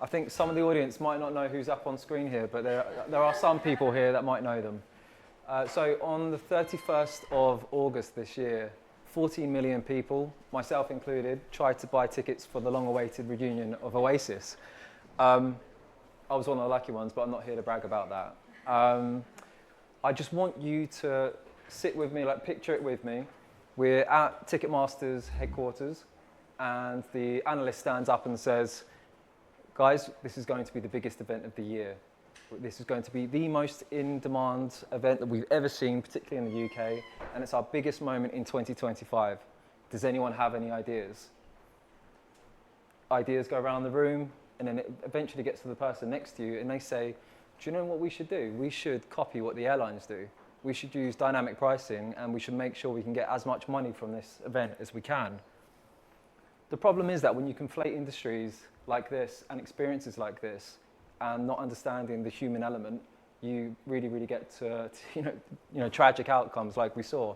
I think some of the audience might not know who's up on screen here, but there are some people here that might know them. So on the 31st of August this year, 14 million people, myself included, tried to buy tickets for the long-awaited reunion of Oasis. I was one of the lucky ones, but I'm not here to brag about that. I just want you to sit with me, like picture it with me. We're at Ticketmaster's headquarters, and the analyst stands up and says, guys, this is going to be the biggest event of the year. This is going to be the most in-demand event that we've ever seen, particularly in the UK, and it's our biggest moment in 2025. Does anyone have any ideas? Ideas go around the room, and then it eventually gets to the person next to you, and they say, do you know what we should do? We should copy what the airlines do. We should use dynamic pricing, and we should make sure we can get as much money from this event as we can. The problem is that when you conflate industries like this and experiences like this, and not understanding the human element, you really get to tragic outcomes like we saw.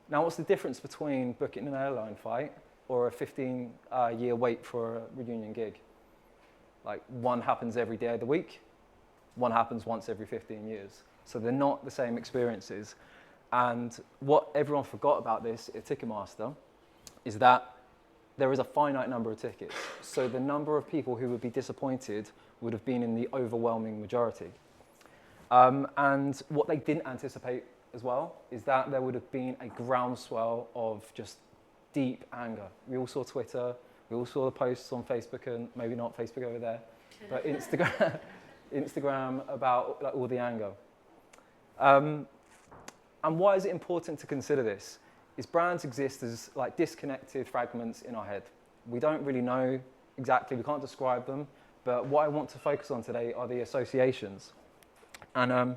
Now, what's the difference between booking an airline flight or a 15-year wait for a reunion gig? Like, one happens every day of the week, one happens once every 15 years. So they're not the same experiences. And what everyone forgot about this at Ticketmaster is that there is a finite number of tickets. So the number of people who would be disappointed would have been in the overwhelming majority. And what they didn't anticipate as well is that there would have been a groundswell of just deep anger. We all saw Twitter, we all saw the posts on Facebook, and maybe not Facebook over there, but Instagram about like, all the anger. And why is it important to consider this? Is brands exist as like disconnected fragments in our head. We don't really know exactly, we can't describe them, but what I want to focus on today are the associations. And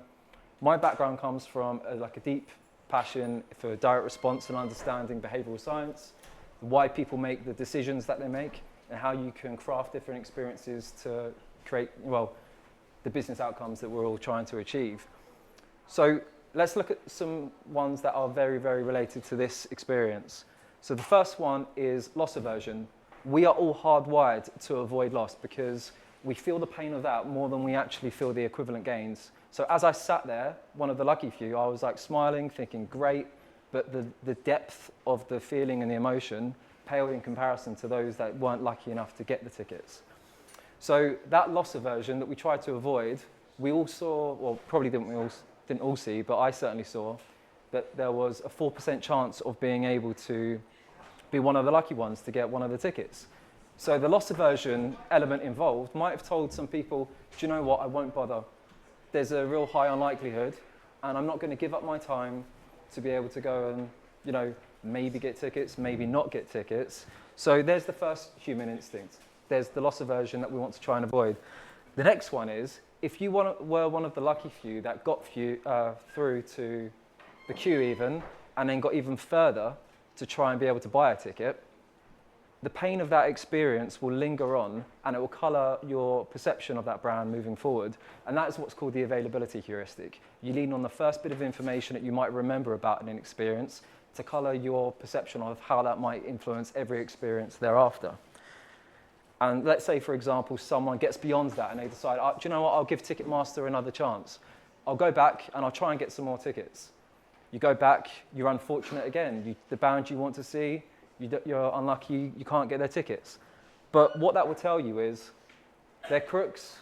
my background comes from like a deep passion for direct response and understanding behavioral science, why people make the decisions that they make, and how you can craft different experiences to create, well, the business outcomes that we're all trying to achieve. So let's look at some ones that are very related to this experience. So the first one is loss aversion. We are all hardwired to avoid loss because we feel the pain of that more than we actually feel the equivalent gains. So as I sat there, one of the lucky few, I was like smiling, thinking great, but the depth of the feeling and the emotion paled in comparison to those that weren't lucky enough to get the tickets. So that loss aversion that we tried to avoid, we all saw, well, probably didn't all see, but I certainly saw that there was a 4% chance of being able to be one of the lucky ones to get one of the tickets. So the loss aversion element involved might have told some people, do you know what, I won't bother. There's a real high unlikelihood, and I'm not going to give up my time to be able to go and, maybe get tickets, maybe not get tickets. So there's the first human instinct. There's the loss aversion that we want to try and avoid. The next one is, if you were one of the lucky few that got through to the queue even, and then got even further to try and be able to buy a ticket, the pain of that experience will linger on, and it will colour your perception of that brand moving forward. And that is what's called the availability heuristic. You lean on the first bit of information that you might remember about an experience to colour your perception of how that might influence every experience thereafter. And let's say, for example, someone gets beyond that and they decide, do you know what, I'll give Ticketmaster another chance. I'll go back and I'll try and get some more tickets. You go back, you're unfortunate again. The band you want to see, you're unlucky, you can't get their tickets. But what that will tell you is they're crooks,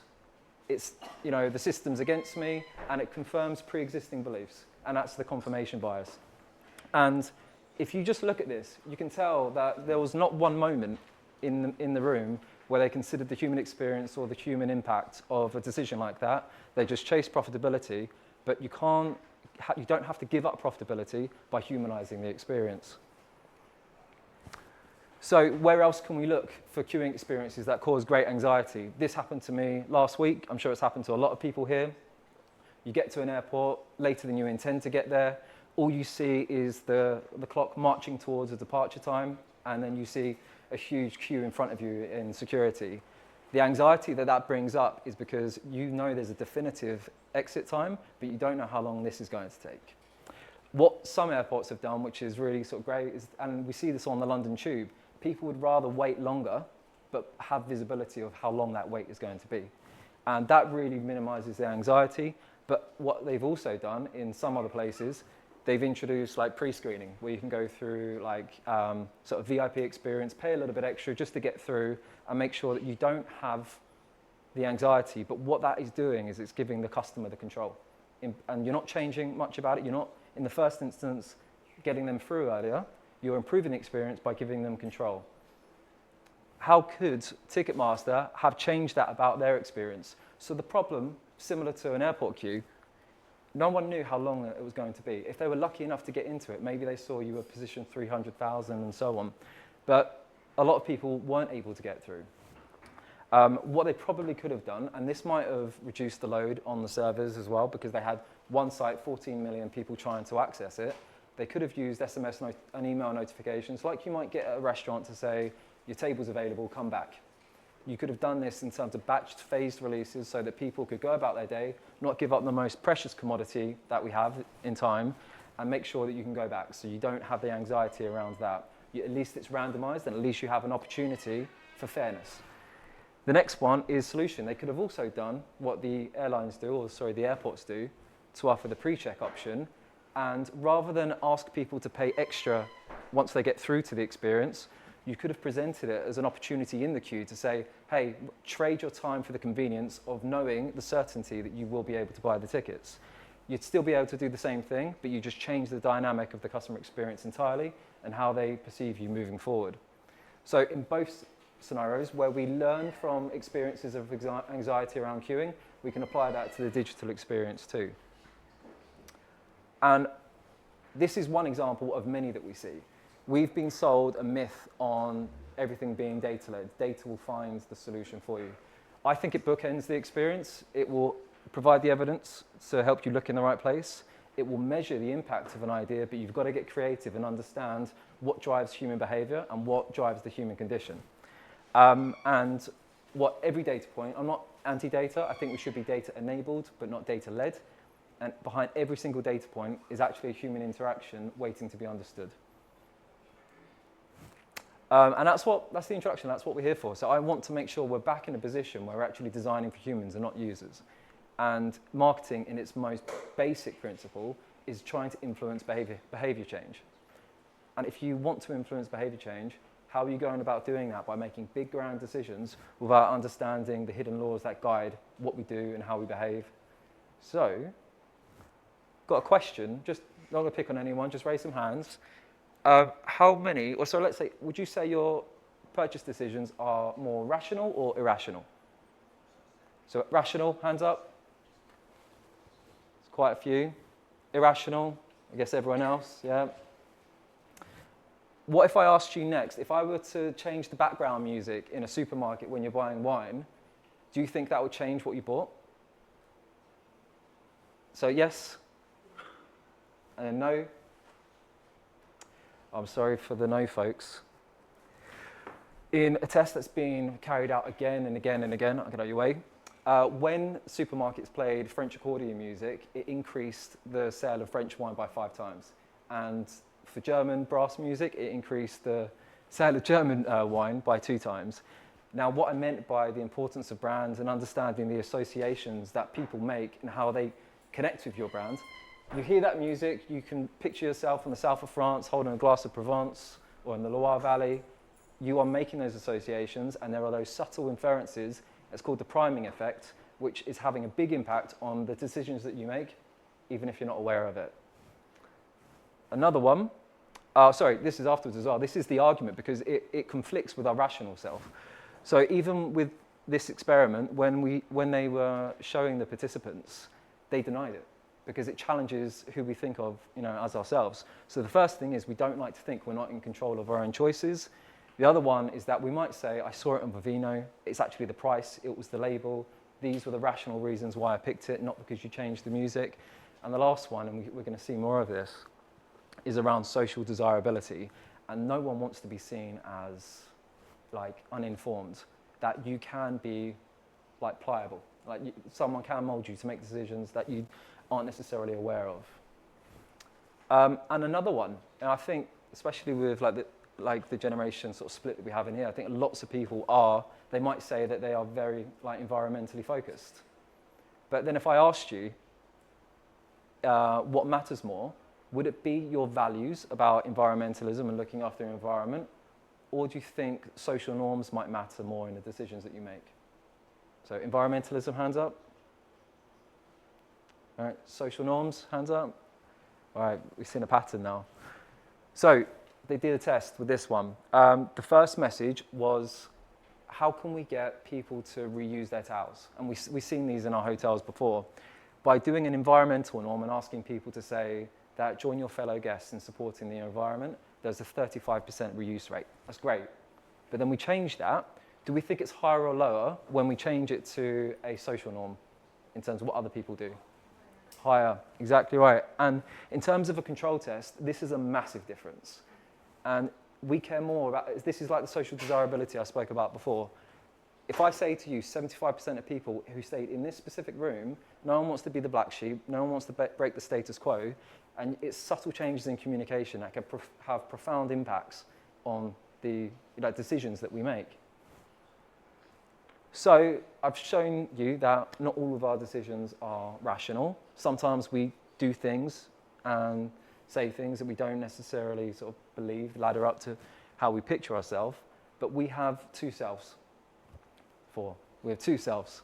it's, the system's against me, and it confirms pre-existing beliefs. And that's the confirmation bias. And if you just look at this, you can tell that there was not one moment in the room where they considered the human experience or the human impact of a decision like that. They just chased profitability, but you don't have to give up profitability by humanizing the experience. So where else can we look for queuing experiences that cause great anxiety? This happened to me last week. I'm sure it's happened to a lot of people here. You get to an airport later than you intend to get there. All you see is the clock marching towards a departure time, and then you see a huge queue in front of you in security. The anxiety that brings up is because you know there's a definitive exit time, but you don't know how long this is going to take. What some airports have done, which is really sort of great, and we see this on the London Tube, people would rather wait longer but have visibility of how long that wait is going to be. And that really minimizes the anxiety. But what they've also done in some other places, they've introduced like pre-screening, where you can go through like sort of VIP experience, pay a little bit extra just to get through and make sure that you don't have the anxiety. But what that is doing is it's giving the customer the control. And you're not changing much about it. You're not, in the first instance, getting them through earlier. You're improving the experience by giving them control. How could Ticketmaster have changed that about their experience? So the problem, similar to an airport queue, no one knew how long it was going to be. If they were lucky enough to get into it, maybe they saw you were positioned 300,000 and so on. But a lot of people weren't able to get through. What they probably could have done, and this might have reduced the load on the servers as well, because they had one site, 14 million people trying to access it. They could have used SMS and email notifications, like you might get at a restaurant to say, your table's available, come back. You could have done this in terms of batched, phased releases so that people could go about their day, not give up the most precious commodity that we have in time, and make sure that you can go back so you don't have the anxiety around that. At least it's randomized, and at least you have an opportunity for fairness. The next one is solution. They could have also done what the airlines do, or sorry, the airports do, to offer the pre-check option. And rather than ask people to pay extra once they get through to the experience, you could have presented it as an opportunity in the queue to say, hey, trade your time for the convenience of knowing the certainty that you will be able to buy the tickets. You'd still be able to do the same thing, but you just change the dynamic of the customer experience entirely and how they perceive you moving forward. So in both scenarios where we learn from experiences of anxiety around queuing, we can apply that to the digital experience too. And this is one example of many that we see. We've been sold a myth on everything being data-led. Data will find the solution for you. I think it bookends the experience. It will provide the evidence to help you look in the right place. It will measure the impact of an idea, but you've got to get creative and understand what drives human behavior and what drives the human condition. And what every data point, I'm not anti-data, I think we should be data-enabled, but not data-led. And behind every single data point is actually a human interaction waiting to be understood. And that's the introduction, that's what we're here for. So I want to make sure we're back in a position where we're actually designing for humans and not users. And marketing, in its most basic principle, is trying to influence behavior change. And if you want to influence behavior change, how are you going about doing that? By making big, grand decisions without understanding the hidden laws that guide what we do and how we behave. So, got a question, just not going to pick on anyone, just raise some hands. How many, or so let's say, would you say your purchase decisions are more rational or irrational? So rational, hands up. It's quite a few. Irrational, I guess everyone else, yeah. What if I asked you next, if I were to change the background music in a supermarket when you're buying wine, do you think that would change what you bought? So yes, and then no. I'm sorry for the no folks. In a test that's been carried out again and again and again, I'll get out of your way, when supermarkets played French accordion music, it increased the sale of French wine by 5 times. And for German brass music, it increased the sale of German wine by 2 times. Now, what I meant by the importance of brands and understanding the associations that people make and how they connect with your brand, you hear that music, you can picture yourself in the south of France holding a glass of Provence or in the Loire Valley. You are making those associations, and there are those subtle inferences. It's called the priming effect, which is having a big impact on the decisions that you make, even if you're not aware of it. Another one, sorry, this is afterwards as well. This is the argument because it conflicts with our rational self. So even with this experiment, when they were showing the participants, they denied it because it challenges who we think of, as ourselves. So the first thing is we don't like to think we're not in control of our own choices. The other one is that we might say, I saw it on Vivino, it's actually the price, it was the label, these were the rational reasons why I picked it, not because you changed the music. And the last one, and we're going to see more of this, is around social desirability. And no one wants to be seen as uninformed, that you can be pliable. Someone can mold you to make decisions that you aren't necessarily aware of. And another one, and I think especially with like the generation sort of split that we have in here. I think lots of people are, they might say that they are very like environmentally focused. But then if I asked you what matters more, would it be your values about environmentalism and looking after your environment, or do you think social norms might matter more in the decisions that you make? So environmentalism, hands up. All right, social norms, hands up. All right, we've seen a pattern now. So they did a test with this one. The first message was, how can we get people to reuse their towels? And we've seen these in our hotels before. By doing an environmental norm and asking people to say that join your fellow guests in supporting the environment, there's a 35% reuse rate. That's great. But then we change that. Do we think it's higher or lower when we change it to a social norm in terms of what other people do? Higher, exactly right. And in terms of a control test, this is a massive difference. And we care more about, this is like the social desirability I spoke about before. If I say to you, 75% of people who stayed in this specific room, no one wants to be the black sheep, no one wants to break the status quo, and it's subtle changes in communication that can have profound impacts on the decisions that we make. So I've shown you that not all of our decisions are rational. Sometimes we do things and say things that we don't necessarily sort of believe ladder up to how we picture ourselves, but we have two selves. We have two selves.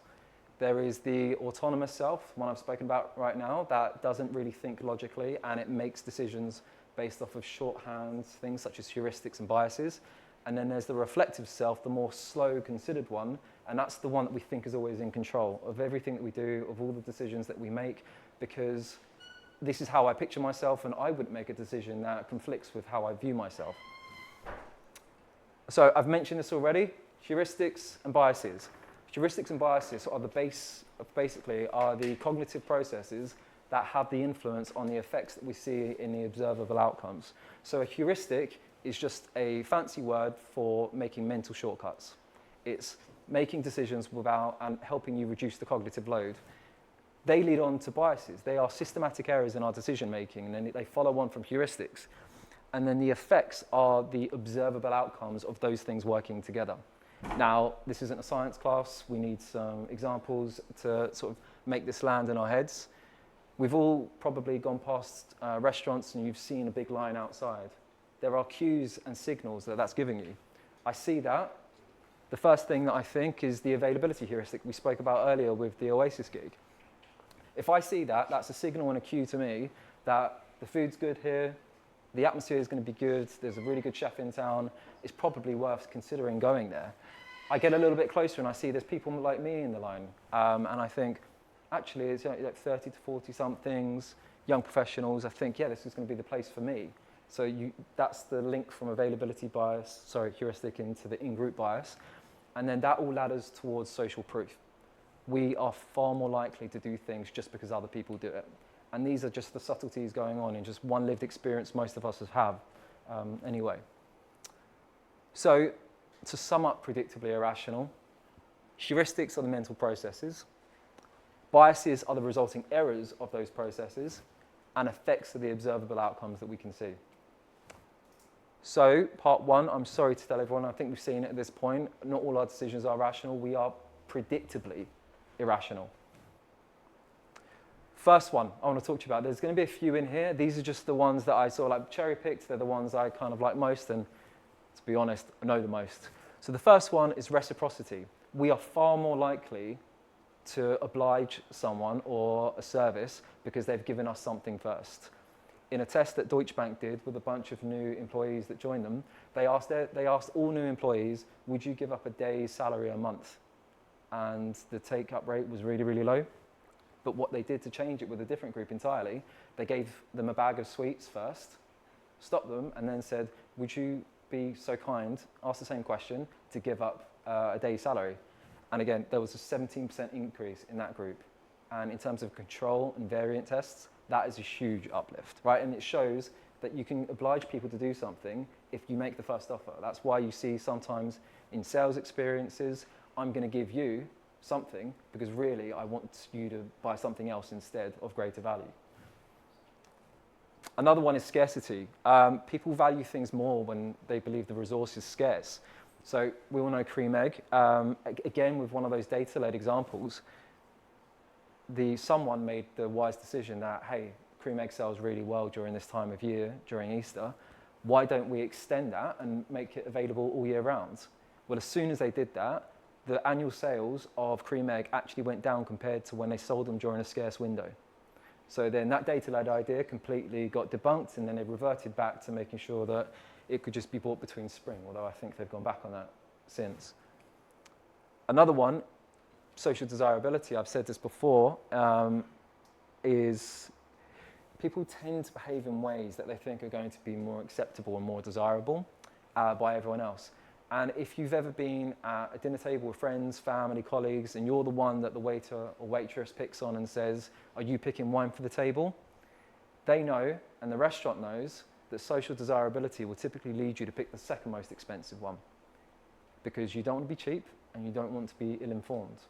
There is the autonomous self, one I've spoken about right now, that doesn't really think logically and it makes decisions based off of shorthands, things such as heuristics and biases. And then there's the reflective self, the more slow, considered one, and that's the one that we think is always in control of everything that we do, of all the decisions that we make, because this is how I picture myself and I wouldn't make a decision that conflicts with how I view myself. So I've mentioned this already, heuristics and biases. Heuristics and biases are the base of basically are the cognitive processes that have the influence on the effects that we see in the observable outcomes. So a heuristic is just a fancy word for making mental shortcuts. It's making decisions without and helping you reduce the cognitive load. They lead on to biases. They are systematic errors in our decision making, and then they follow on from heuristics. And then the effects are the observable outcomes of those things working together. Now, this isn't a science class. We need some examples to sort of make this land in our heads. We've all probably gone past restaurants and you've seen a big line outside. There are cues and signals that that's giving you. I see that. The first thing that I think is the availability heuristic we spoke about earlier with the Oasis gig. If I see that, that's a signal and a cue to me that the food's good here, the atmosphere is going to be good, there's a really good chef in town, it's probably worth considering going there. I get a little bit closer and I see there's people like me in the line, and I think, actually, it's like 30 to 40 somethings, young professionals, I think, yeah, this is going to be the place for me. So that's the link from availability bias, heuristic into the in-group bias, and then that all ladders towards social proof. We are far more likely to do things just because other people do it. And these are just the subtleties going on in just one lived experience most of us have anyway. So to sum up predictably irrational, heuristics are the mental processes, biases are the resulting errors of those processes, and effects are the observable outcomes that we can see. So part one, I'm sorry to tell everyone, I think we've seen it at this point, not all our decisions are rational, we are predictably irrational. First one I want to talk to you about, there's going to be a few in here. These are just the ones that I sort of like cherry-picked. They're the ones I kind of like most and, to be honest, know the most. So the first one is reciprocity. We are far more likely to oblige someone or a service because they've given us something first. In a test that Deutsche Bank did with a bunch of new employees that joined them, they asked all new employees, would you give up a day's salary a month? And the take-up rate was really, really low. But what they did to change it with a different group entirely, they gave them a bag of sweets first, stopped them, and then said, would you be so kind, ask the same question, to give up a day's salary? And again, there was a 17% increase in that group. And in terms of control and variant tests, that is a huge uplift, right? And it shows that you can oblige people to do something if you make the first offer. That's why you see sometimes in sales experiences, I'm going to give you something because really I want you to buy something else instead of greater value. Another one is scarcity. People value things more when they believe the resource is scarce. So we all know cream egg. Again, with one of those data-led examples, someone made the wise decision that, hey, cream egg sells really well during this time of year, during Easter. Why don't we extend that and make it available all year round? Well, as soon as they did that, the annual sales of cream egg actually went down compared to when they sold them during a scarce window. So then that data-led idea completely got debunked, and then they reverted back to making sure that it could just be bought between spring, although I think they've gone back on that since. Another one, social desirability, I've said this before, is people tend to behave in ways that they think are going to be more acceptable and more desirable by everyone else. And if you've ever been at a dinner table with friends, family, colleagues, and you're the one that the waiter or waitress picks on and says, are you picking wine for the table? They know, and the restaurant knows, that social desirability will typically lead you to pick the second most expensive one, because you don't want to be cheap and you don't want to be ill-informed.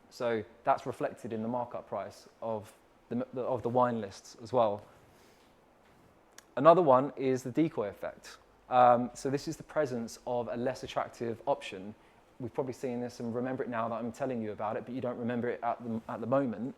So that's reflected in the markup price of the wine lists as well. Another one is the decoy effect. So this is the presence of a less attractive option. We've probably seen this and remember it now that I'm telling you about it, but you don't remember it at the moment.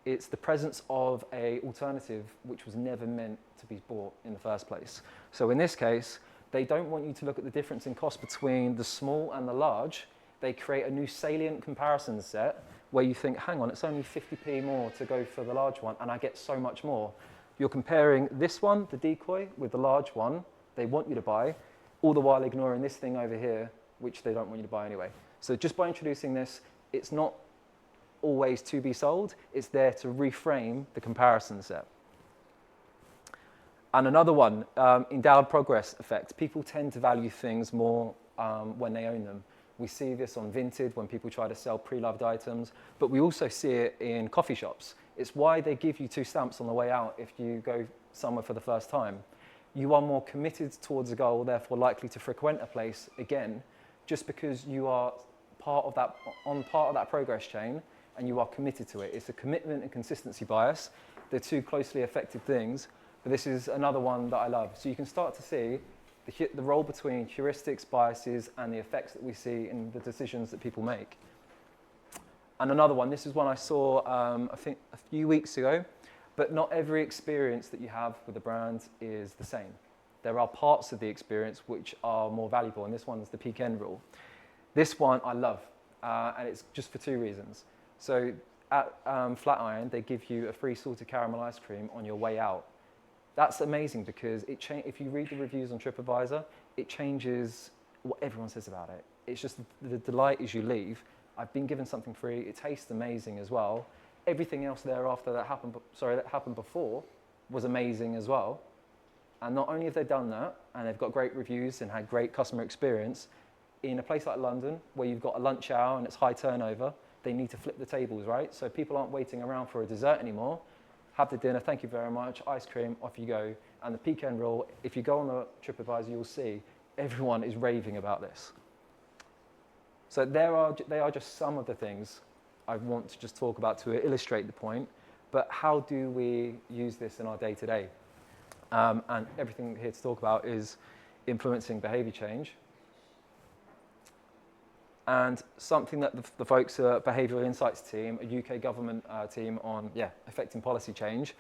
It's the presence of an alternative which was never meant to be bought in the first place. So in this case, they don't want you to look at the difference in cost between the small and the large. They create a new salient comparison set where you think, hang on, it's only 50p more to go for the large one and I get so much more. You're comparing this one, the decoy, with the large one they want you to buy, all the while ignoring this thing over here, which they don't want you to buy anyway. So just by introducing this, it's not always to be sold, it's there to reframe the comparison set. And another one, endowed progress effect. People tend to value things more when they own them. We see this on Vinted when people try to sell pre-loved items, but we also see it in coffee shops. It's why they give you 2 stamps on the way out if you go somewhere for the first time. You are more committed towards a goal, therefore likely to frequent a place again, just because you are part of that progress chain and you are committed to it. It's a commitment and consistency bias. They're 2 closely affected things, but this is another one that I love. So you can start to see the role between heuristics, biases, and the effects that we see in the decisions that people make. And another one, this is one I saw, I think, a few weeks ago, but not every experience that you have with a brand is the same. There are parts of the experience which are more valuable, and this one's the peak end rule. This one I love, and it's just for 2 reasons. So at Flatiron, they give you a free salted caramel ice cream on your way out. That's amazing because if you read the reviews on TripAdvisor, it changes what everyone says about it. It's just the delight as you leave. I've been given something free. It tastes amazing as well. Everything else thereafter that happened before was amazing as well. And not only have they done that, and they've got great reviews and had great customer experience, in a place like London, where you've got a lunch hour and it's high turnover, they need to flip the tables, right? So people aren't waiting around for a dessert anymore. Have the dinner, thank you very much, ice cream, off you go. And the peak end rule, if you go on the TripAdvisor, you'll see everyone is raving about this. So they are just some of the things I want to just talk about to illustrate the point, but how do we use this in our day-to-day? And everything here to talk about is influencing behavior change. And something that the folks at Behavioural Insights team, a UK government team on affecting policy change,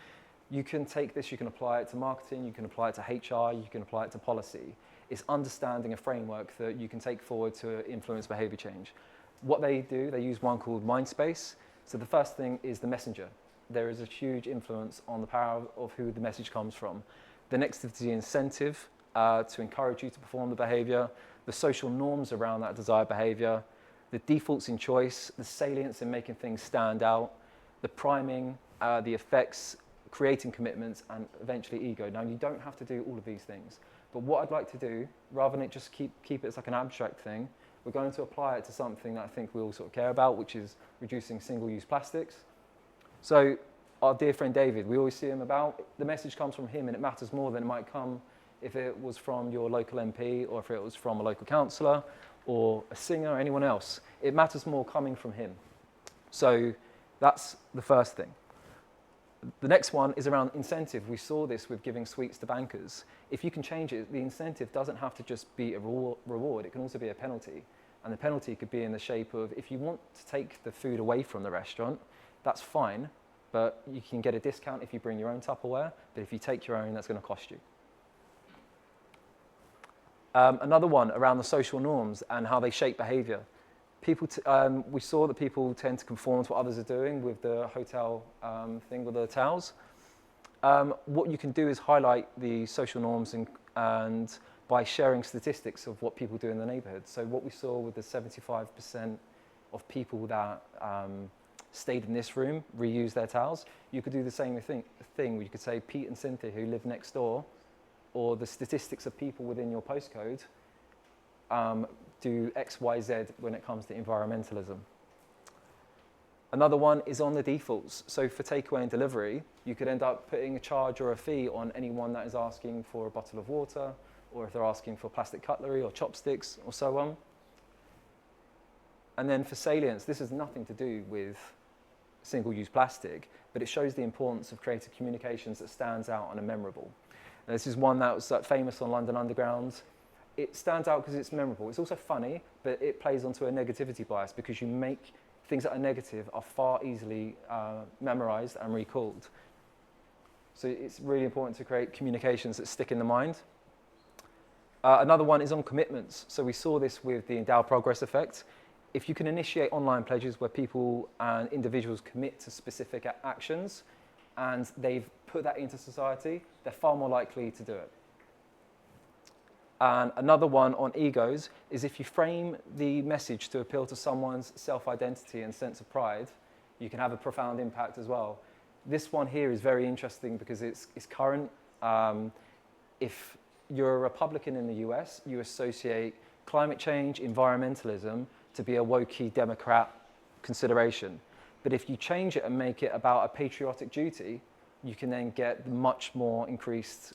you can take this, you can apply it to marketing, you can apply it to HR, you can apply it to policy. It's understanding a framework that you can take forward to influence behaviour change. What they do, they use one called Mindspace. So the first thing is the messenger. There is a huge influence on the power of who the message comes from. The next is the incentive to encourage you to perform the behaviour, the social norms around that desired behaviour, the defaults in choice, the salience in making things stand out, the priming, the effects, creating commitments, and eventually ego. Now, you don't have to do all of these things, but what I'd like to do, rather than it just keep it as like an abstract thing, we're going to apply it to something that I think we all sort of care about, which is reducing single-use plastics. So our dear friend David, we always see him about, the message comes from him and it matters more than it might come if it was from your local MP or if it was from a local councillor or a singer or anyone else. It matters more coming from him. So that's the first thing. The next one is around incentive. We saw this with giving sweets to bankers. If you can change it, the incentive doesn't have to just be a reward, it can also be a penalty. And the penalty could be in the shape of, if you want to take the food away from the restaurant, that's fine, but you can get a discount if you bring your own Tupperware, but if you take your own, that's going to cost you. Another one around the social norms and how they shape behaviour. We saw that people tend to conform to what others are doing with the hotel thing with the towels. What you can do is highlight the social norms and by sharing statistics of what people do in the neighbourhood. So what we saw with the 75% of people that stayed in this room reuse their towels, you could do the same thing where you could say Pete and Cynthia who live next door, or the statistics of people within your postcode do X, Y, Z when it comes to environmentalism. Another one is on the defaults. So for takeaway and delivery, you could end up putting a charge or a fee on anyone that is asking for a bottle of water, or if they're asking for plastic cutlery or chopsticks or so on. And then for salience, this has nothing to do with single-use plastic, but it shows the importance of creative communications that stands out and are memorable. And this is one that was famous on London Underground. It stands out because it's memorable. It's also funny, but it plays onto a negativity bias because you make things that are negative are far easily memorized and recalled. So it's really important to create communications that stick in the mind. Another one is on commitments. So we saw this with the Endow Progress effect. If you can initiate online pledges where people and individuals commit to specific actions and they've put that into society, they're far more likely to do it. And another one on egos is if you frame the message to appeal to someone's self-identity and sense of pride, you can have a profound impact as well. This one here is very interesting because it's current. If you're a Republican in the US, you associate climate change, environmentalism to be a wokey Democrat consideration. But if you change it and make it about a patriotic duty, you can then get much more increased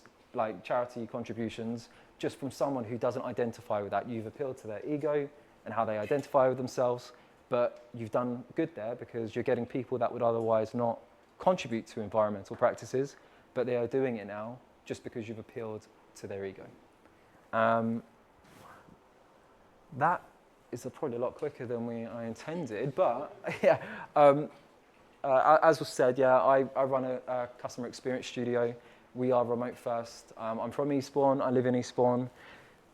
charity contributions just from someone who doesn't identify with that. You've appealed to their ego and how they identify with themselves, but you've done good there because you're getting people that would otherwise not contribute to environmental practices, but they are doing it now just because you've appealed to their ego. That is probably a lot quicker than I intended, but yeah. As was said, yeah, I run a customer experience studio. We are remote first. I'm from Eastbourne. I live in Eastbourne.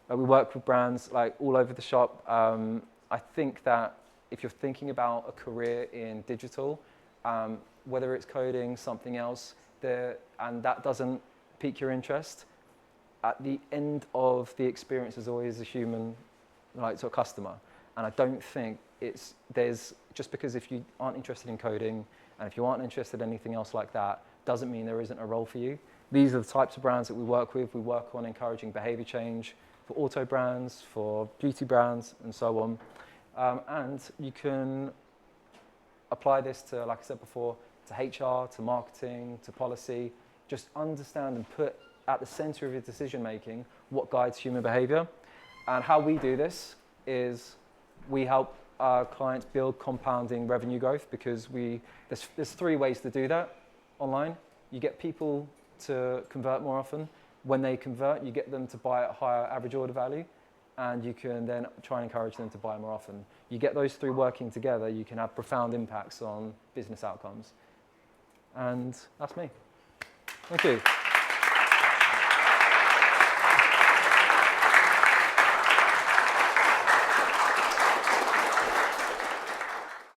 We work with brands all over the shop. I think that if you're thinking about a career in digital, whether it's coding, something else, and that doesn't pique your interest, at the end of the experience is always a human sort of customer. And I don't think there's just because if you aren't interested in coding and if you aren't interested in anything else like that, doesn't mean there isn't a role for you. These are the types of brands that we work with. We work on encouraging behavior change for auto brands, for beauty brands, and so on. And you can apply this to, like I said before, to HR, to marketing, to policy. Just understand and put at the center of your decision making what guides human behavior. And how we do this is we help our clients build compounding revenue growth because there's 3 ways to do that online. You get people to convert more often. When they convert, you get them to buy at a higher average order value, and you can then try and encourage them to buy more often. You get those 3 working together, you can have profound impacts on business outcomes. And that's me. Thank you.